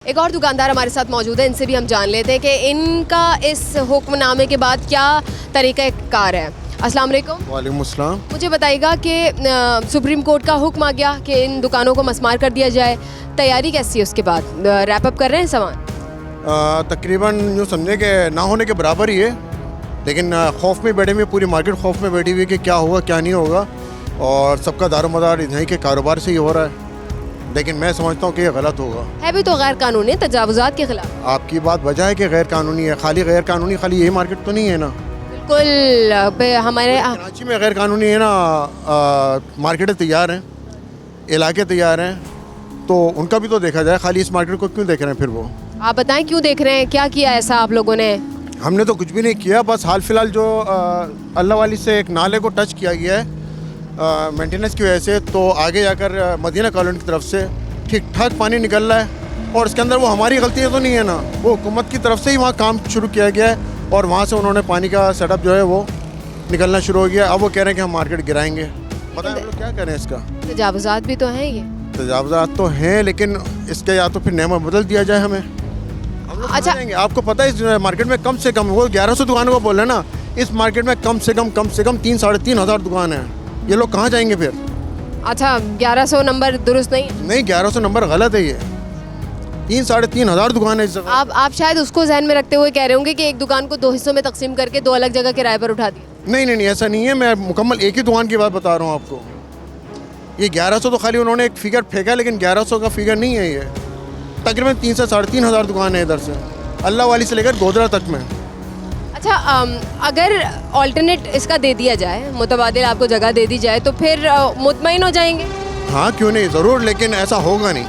एक और दुकानदार हमारे साथ मौजूद है, इनसे भी हम जान लेते हैं कि इनका इस हुक्मनामे के बाद क्या तरीक़ाकार है। अस्सलाम वालेकुम। वालेकुम अस्सलाम। मुझे बताइएगा कि सुप्रीम कोर्ट का हुक्म आ गया कि इन दुकानों को मस्मार कर दिया जाए, तैयारी कैसी है उसके बाद? रैप अप कर रहे हैं सामान? तकरीबन यूँ समझे कि ना होने के बराबर ही है, लेकिन खौफ में बैठे हुए, पूरी मार्केट खौफ में बैठी हुई है कि क्या होगा क्या नहीं होगा, और सबका दारोमदार यहीं के कारोबार से ही हो रहा है। लेकिन मैं समझता हूँ कि ये गलत होगा। है भी तो गैर कानूनी, तजावुज़ात के खिलाफ। आपकी बात वजह है कि गैर कानूनी है, खाली गैर कानूनी खाली यही मार्केट तो नहीं है ना। बिल्कुल, हमारे कराची में गैर कानूनी है ना, मार्केटें तैयार हैं, इलाके तैयार हैं, तो उनका भी तो देखा जाए। खाली इस मार्केट को क्यों देख रहे हैं फिर वो? आप बताएं क्यों देख रहे हैं, क्या किया ऐसा आप लोगों ने? हमने तो कुछ भी नहीं किया, बस हाल फिलहाल जो अल्लाह वाली से एक नाले को टच किया गया है मेंटेनेंस की वजह से, तो आगे जाकर मदीना कॉलोनी की तरफ से ठीक ठाक पानी निकल रहा है, और इसके अंदर वो हमारी गलती तो नहीं है ना, वो हुकूमत की तरफ से ही वहाँ काम शुरू किया गया है, और वहाँ से उन्होंने पानी का सेटअप जो है वो निकलना शुरू हो गया। अब वो कह रहे हैं कि हम मार्केट गिराएंगे। पता है हम लोग क्या करें इसका? तजावुज़ात भी तो हैं ये। तजावुज़ात तो हैं, लेकिन इसके या तो फिर नेम बदल दिया जाए हमें। हम लोग अच्छा। जाएंगे। आपको पता है इस मार्केट में कम से कम वो 1100 दुकानों को बोल रहे हैं ना, इस मार्केट में कम से कम 3 साढ़े 3 हज़ार दुकान है। ये लोग कहाँ जाएंगे फिर? अच्छा, 1100 नंबर दुरुस्त नहीं? नहीं, 1100 नंबर गलत है। ये 3 साढ़े 3 हज़ार दुकान है इस जगह। आप शायद उसको जहन में रखते हुए कह रहे होंगे कि एक दुकान को 2 हिस्सों में तकसीम करके 2 अलग जगह किराए पर उठा दिया। नहीं, ऐसा नहीं है। मैं मुकम्मल एक ही दुकान की बात बता रहा हूँ आपको। ये 1100 तो खाली उन्होंने एक फिगर फेंका, लेकिन 1100 का फिगर नहीं है। ये तकरीबन 3 से साढ़े 3 हज़ार दुकान है इधर से, अल्लाह वाली से लेकर गोदरा तक में। अच्छा, अगर ऑल्टरनेट इसका दे दिया जाए, मुतबादिल आपको जगह दे दी जाए, तो फिर मुतमईन हो जाएंगे? हाँ, क्यों नहीं, ज़रूर, लेकिन ऐसा होगा नहीं।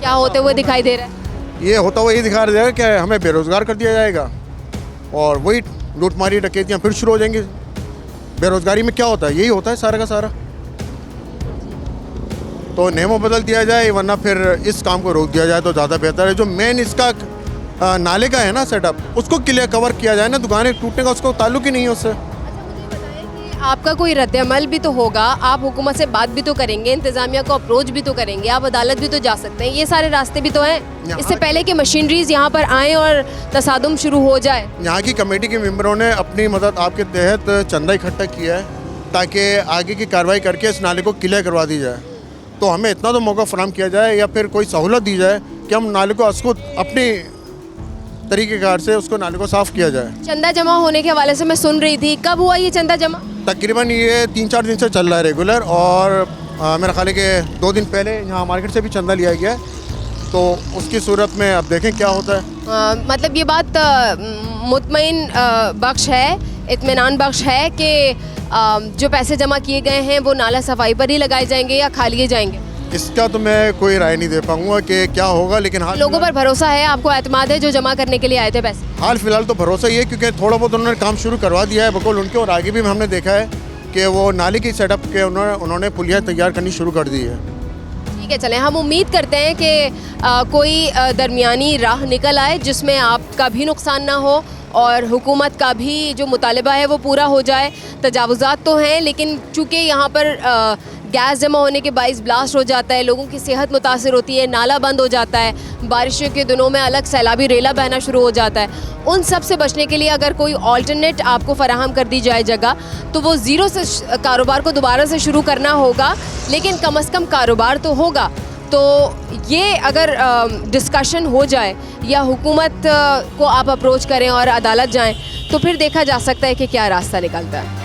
क्या होते हुए दिखाई दे रहा है? ये होता हुआ ये दिखा रहा है कि हमें बेरोज़गार कर दिया जाएगा, और वही लूटमारी डकैतियाँ फिर शुरू हो जाएंगी। बेरोज़गारी में क्या होता है? यही होता है सारा का सारा। तो नेमो बदल दिया जाए, वरना फिर इस काम को रोक दिया जाए तो ज़्यादा बेहतर है। जो मेन इसका नाले का है ना सेटअप, उसको क्लियर कवर किया जाए ना, दुकानें टूटने का उसको ताल्लुक ही नहीं है उससे। अच्छा, मुझे बताएं कि आपका कोई रद्द-ए-अमल भी तो होगा, आप हुकूमत से बात भी तो करेंगे, इंतज़ामिया को अप्रोच भी तो करेंगे, आप अदालत भी तो जा सकते हैं, ये सारे रास्ते भी तो हैं। इससे पहले कि मशीनरीज यहाँ पर आएँ और तसादुम शुरू हो जाए। यहाँ की कमेटी के मेंबरों ने अपनी मदद आपके तहत चंदा इकट्ठा किया है, ताकि आगे की कार्रवाई करके इस नाले को क्लियर करवा दी जाए। तो हमें इतना तो मौका फराहम किया जाए, या फिर कोई सहूलत दी जाए कि हम नाले को अपनी तरीक़ेकार से उसको नाले को साफ़ किया जाए। चंदा जमा होने के हवाले से मैं सुन रही थी, कब हुआ ये चंदा जमा? तकरीबन ये 3-4 दिन से चल रहा है रेगुलर, और मेरा ख्याल है कि 2 दिन पहले यहाँ मार्केट से भी चंदा लिया गया है, तो उसकी सूरत में अब देखें क्या होता है। मतलब ये बात मुतमईन बख्श है, इत्मीनान बख्श है कि जो पैसे जमा किए गए हैं वो नाला सफाई पर ही लगाए जाएंगे या खा लिए जाएंगे? इसका तो मैं कोई राय नहीं दे पाऊँगा कि क्या होगा, लेकिन लोगों पर भरोसा है, आपको एतमाद है जो जमा करने के लिए आए थे पैसे? हाल फिलहाल तो भरोसा ही है, क्योंकि थोड़ा बहुत उन्होंने काम शुरू करवा दिया है बकौल उनके, और आगे भी हमने देखा है कि वो नाली की सेटअप के उन्होंने पुलिया तैयार करनी शुरू कर दी है। ठीक है, चलें, हम उम्मीद करते हैं कि कोई दरमियानी राह निकल आए जिसमें आपका भी नुकसान ना हो और हुकूमत का भी जो मुतालिबा है वो पूरा हो जाए। तजावुज़ात तो हैं, लेकिन चूँकि यहाँ पर गैस जमा होने के बाइस ब्लास्ट हो जाता है, लोगों की सेहत मुतासिर होती है, नाला बंद हो जाता है, बारिशों के दिनों में अलग सैलाबी रेला बहना शुरू हो जाता है। उन सब से बचने के लिए अगर कोई ऑल्टरनेट आपको फराहम कर दी जाए जगह, तो वो ज़ीरो से कारोबार को दोबारा से शुरू करना होगा, लेकिन कम से कम कारोबार तो होगा। तो ये अगर डिस्कशन हो जाए या हुकूमत को आप अप्रोच करें और अदालत जाएं, तो फिर देखा जा सकता है कि क्या रास्ता निकलता है।